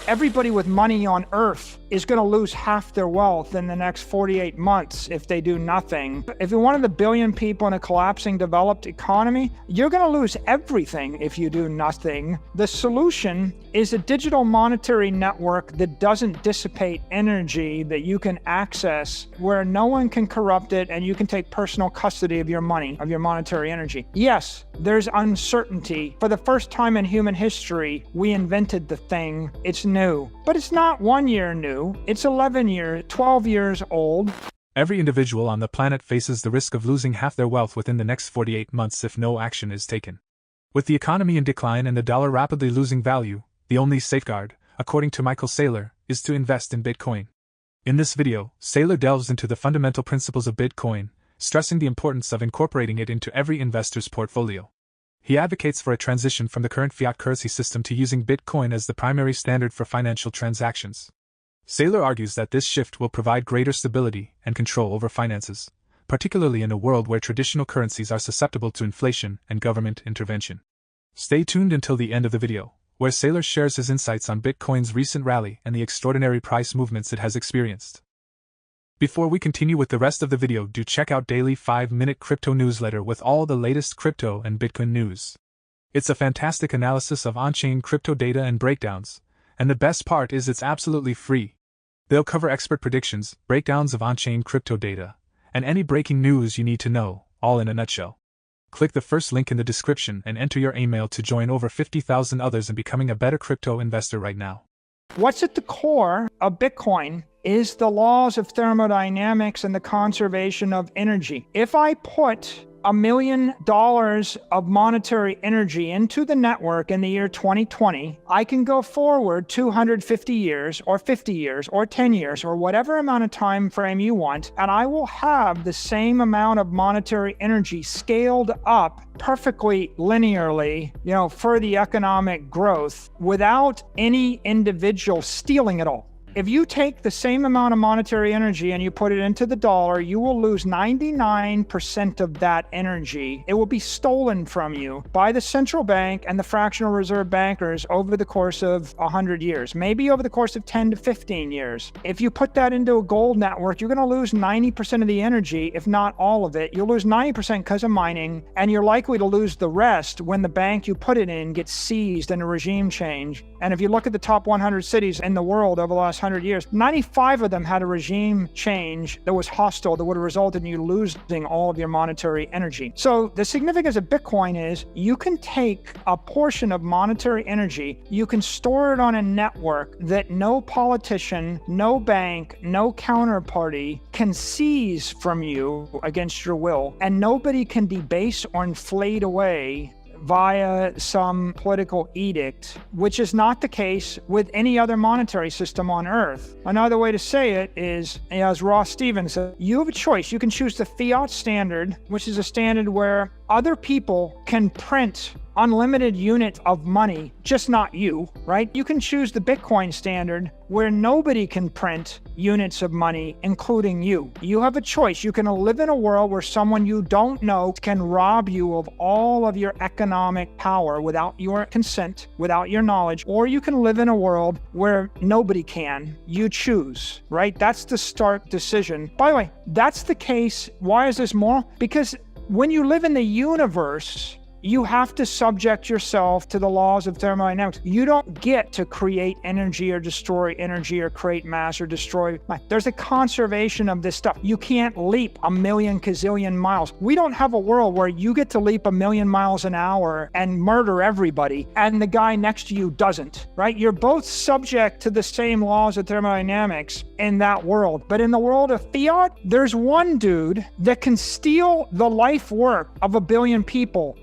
Everybody with money on Earth is going to lose half their wealth in the next 48 months if they do nothing. If you're one of the billion people in a collapsing developed economy, you're going to lose everything if you do nothing. The solution is a digital monetary network that doesn't dissipate energy, that you can access, where no one can corrupt it and you can take personal custody of your money, of your monetary energy. Yes, there's uncertainty. For the first time in human history, we invented the thing. It's new. But it's not 1 year new. It's 11 years, 12 years old. Every individual on the planet faces the risk of losing half their wealth within the next 48 months if no action is taken. With the economy in decline and the dollar rapidly losing value, the only safeguard, according to MIchael Saylor, is to invest in Bitcoin. In this video, Saylor delves into the fundamental principles of Bitcoin, stressing the importance of incorporating it into every investor's portfolio. He advocates for a transition from the current fiat currency system to using Bitcoin as the primary standard for financial transactions. Saylor argues that this shift will provide greater stability and control over finances, particularly in a world where traditional currencies are susceptible to inflation and government intervention. Stay tuned until the end of the video, where Saylor shares his insights on Bitcoin's recent rally and the extraordinary price movements it has experienced. Before we continue with the rest of the video, do check out daily 5-minute crypto newsletter with all the latest crypto and Bitcoin news. It's a fantastic analysis of on-chain crypto data and breakdowns, and the best part is it's absolutely free. They'll cover expert predictions, breakdowns of on-chain crypto data, and any breaking news you need to know, all in a nutshell. Click the first link in the description and enter your email to join over 50,000 others in becoming a better crypto investor right now. What's at the core of Bitcoin is the laws of thermodynamics and the conservation of energy. If I put $1 million of monetary energy into the network in the year 2020, I can go forward 250 years or 50 years or 10 years or whatever amount of time frame you want, and I will have the same amount of monetary energy scaled up perfectly linearly, for the economic growth without any individual stealing it all. If you take the same amount of monetary energy and you put it into the dollar, you will lose 99% of that energy. It will be stolen from you by the central bank and the fractional reserve bankers over the course of 100 years, maybe over the course of 10 to 15 years. If you put that into a gold network, you're going to lose 90% of the energy, if not all of it. You'll lose 90% because of mining, and you're likely to lose the rest when the bank you put it in gets seized in a regime change. And if you look at the top 100 cities in the world over the last 100 years, 95 of them had a regime change that was hostile, that would have resulted in you losing all of your monetary energy. So the significance of Bitcoin is you can take a portion of monetary energy, you can store it on a network that no politician, no bank, no counterparty can seize from you against your will, and nobody can debase or inflate away via some political edict, which is not the case with any other monetary system on Earth. Another way to say it is, as Ross Stevens said, you have a choice. You can choose the fiat standard, which is a standard where other people can print unlimited units of money, just not you, right? You can choose the Bitcoin standard where nobody can print units of money, including you. You have a choice. You can live in a world where someone you don't know can rob you of all of your economic power without your consent, without your knowledge, or you can live in a world where nobody can. You choose, right? That's the stark decision. By the way, that's the case. Why is this moral? Because when you live in the universe, you have to subject yourself to the laws of thermodynamics. You don't get to create energy or destroy energy or create mass or destroy mass. There's a conservation of this stuff. You can't leap a million gazillion miles. We don't have a world where you get to leap 1,000,000 miles an hour and murder everybody and the guy next to you doesn't, right? You're both subject to the same laws of thermodynamics in that world. But in the world of fiat, there's one dude that can steal the life work of 1 billion people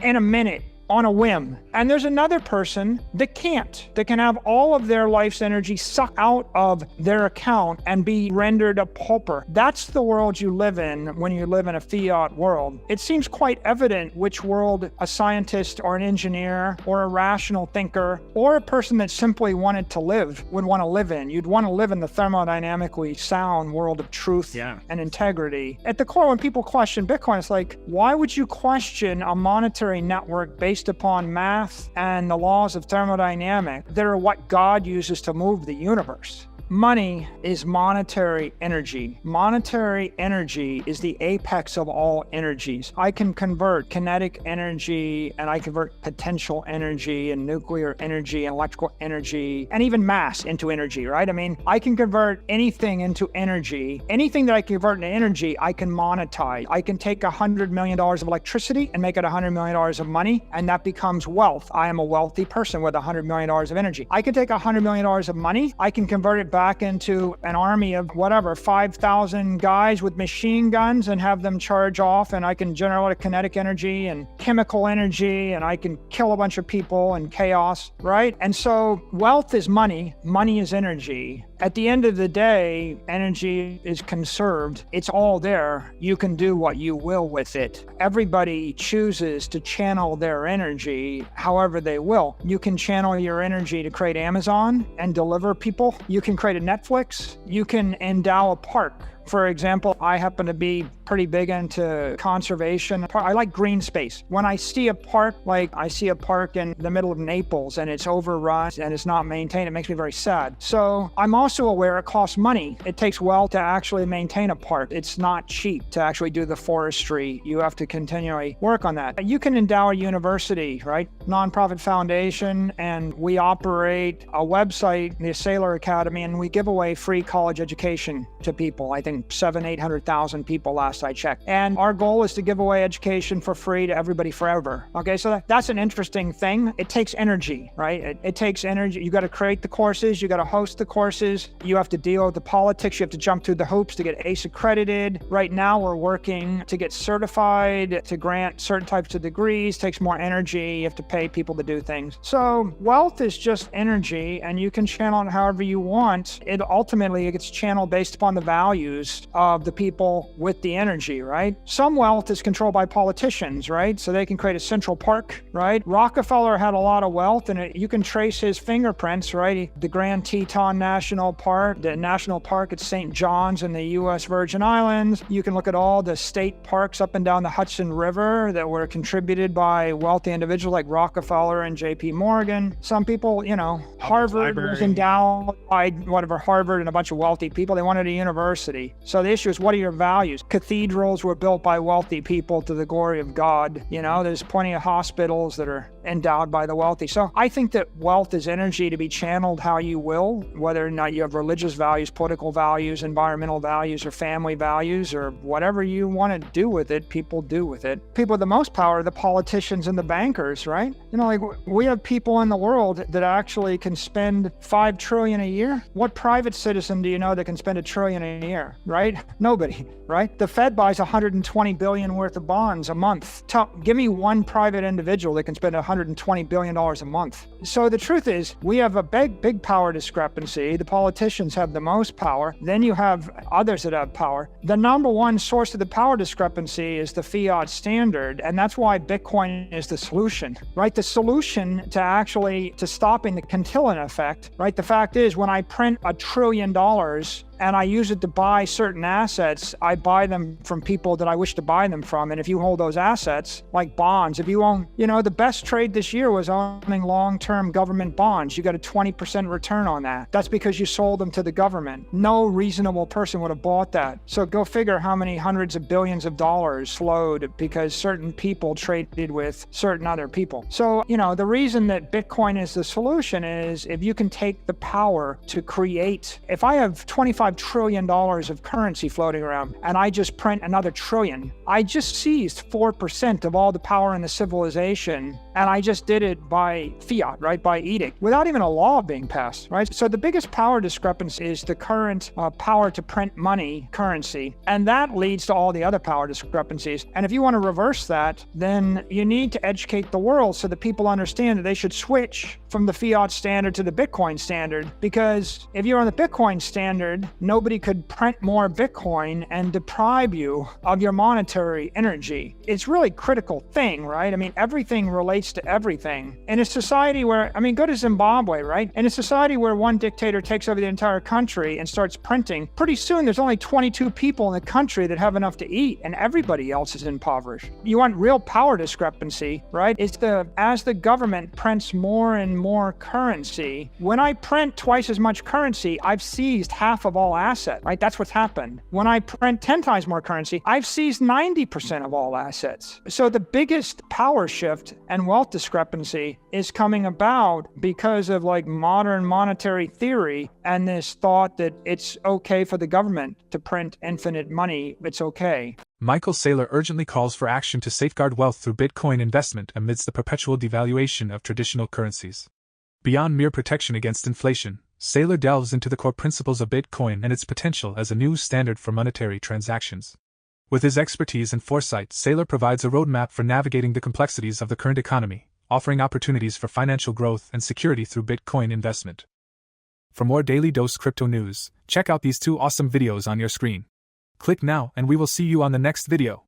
in a minute on a whim. And there's another person that can't, that can have all of their life's energy sucked out of their account and be rendered a pauper. That's the world you live in when you live in a fiat world. It seems quite evident which world a scientist or an engineer or a rational thinker or a person that simply wanted to live would want to live in. You'd want to live in the thermodynamically sound world of truth and integrity. At the core, when people question Bitcoin, it's like, why would you question a monetary network based based upon math and the laws of thermodynamics that are what God uses to move the universe. Money is monetary energy. Monetary energy is the apex of all energies. I can convert kinetic energy, and I convert potential energy and nuclear energy and electrical energy and even mass into energy, right? I mean, I can convert anything into energy. Anything that I can convert into energy, I can monetize. I can take $100 million of electricity and make it $100 million of money, and that becomes wealth. I am a wealthy person with $100 million of energy. I can take $100 million of money, I can convert it back into an army of whatever, 5,000 guys with machine guns and have them charge off, and I can generate kinetic energy and chemical energy, and I can kill a bunch of people and chaos, right? And so wealth is money, money is energy. At the end of the day, energy is conserved. It's all there. You can do what you will with it. Everybody chooses to channel their energy however they will. You can channel your energy to create Amazon and deliver people. You can create a Netflix. You can endow a park. For example, I happen to be pretty big into conservation. I like green space. When I see a park, like I see a park in the middle of Naples and it's overrun and it's not maintained, it makes me very sad. So I'm also aware it costs money. It takes wealth to actually maintain a park. It's not cheap to actually do the forestry. You have to continually work on that. You can endow a university, right? Nonprofit foundation, and we operate a website, the Saylor Academy, and we give away free college education to people. I think 800,000 people last I checked. And our goal is to give away education for free to everybody forever. Okay, so that's an interesting thing. It takes energy, right? It takes energy. You got to create the courses. You got to host the courses. You have to deal with the politics. You have to jump through the hoops to get ACE accredited. Right now, we're working to get certified, to grant certain types of degrees. It takes more energy. You have to pay people to do things. So wealth is just energy, and you can channel it however you want. It ultimately gets channeled based upon the values of the people with the energy, right? Some wealth is controlled by politicians, right? So they can create a central park, right? Rockefeller had a lot of wealth, and you can trace his fingerprints, right? The Grand Teton National Park, the national park at St. John's in the U.S. Virgin Islands. You can look at all the state parks up and down the Hudson River that were contributed by wealthy individuals like Rockefeller and J.P. Morgan. Some people, Harvard was endowed by Harvard and a bunch of wealthy people. They wanted a university. So the issue is, what are your values? Cathedrals were built by wealthy people to the glory of God. There's plenty of hospitals that are endowed by the wealthy. So I think that wealth is energy to be channeled how you will, whether or not you have religious values, political values, environmental values, or family values, or whatever you want to do with it, people do with it. People with the most power are the politicians and the bankers, right? We have people in the world that actually can spend $5 trillion a year. What private citizen do you know that can spend $1 trillion a year, right? Nobody, right? The Fed buys $120 billion worth of bonds a month. Give me one private individual that can spend $120 billion a month. So the truth is, we have a big power discrepancy. The politicians have the most power. Then you have others that have power. The number one source of the power discrepancy is the fiat standard. And that's why Bitcoin is the solution, right? The solution to stopping the Cantillon effect, right? The fact is, when I print $1 trillion and I use it to buy certain assets, I buy them from people that I wish to buy them from. And if you hold those assets, like bonds, if you own, the best trade this year was owning long-term government bonds. You got a 20% return on that. That's because you sold them to the government. No reasonable person would have bought that. So go figure how many hundreds of billions of dollars flowed because certain people traded with certain other people. So, the reason that Bitcoin is the solution is if you can take the power to create, if I have $25 trillion of currency floating around and I just print another trillion, I just seized 4% of all the power in the civilization, and I just did it by fiat, right? By edict, without even a law being passed, right? So the biggest power discrepancy is the current power to print money, currency, and that leads to all the other power discrepancies. And if you want to reverse that, then you need to educate the world so that people understand that they should switch from the fiat standard to the Bitcoin standard, because if you're on the Bitcoin standard, nobody could print more Bitcoin and deprive you of your monetary energy. It's really a critical thing, right? I mean, everything relates to everything. In a society where, I mean, go to Zimbabwe, right? In a society where one dictator takes over the entire country and starts printing, pretty soon there's only 22 people in the country that have enough to eat, and everybody else is impoverished. You want real power discrepancy, right? As the government prints more and more currency, when I print twice as much currency, I've seized half of all assets, right? That's what's happened. When I print 10 times more currency, I've seized 90% of all assets. So the biggest power shift and wealth discrepancy is coming about because of like modern monetary theory and this thought that it's okay for the government to print infinite money. It's okay. MIchael Saylor urgently calls for action to safeguard wealth through Bitcoin investment amidst the perpetual devaluation of traditional currencies. Beyond mere protection against inflation, Saylor delves into the core principles of Bitcoin and its potential as a new standard for monetary transactions. With his expertise and foresight, Saylor provides a roadmap for navigating the complexities of the current economy, offering opportunities for financial growth and security through Bitcoin investment. For more Daily Dose Crypto news, check out these 2 awesome videos on your screen. Click now and we will see you on the next video.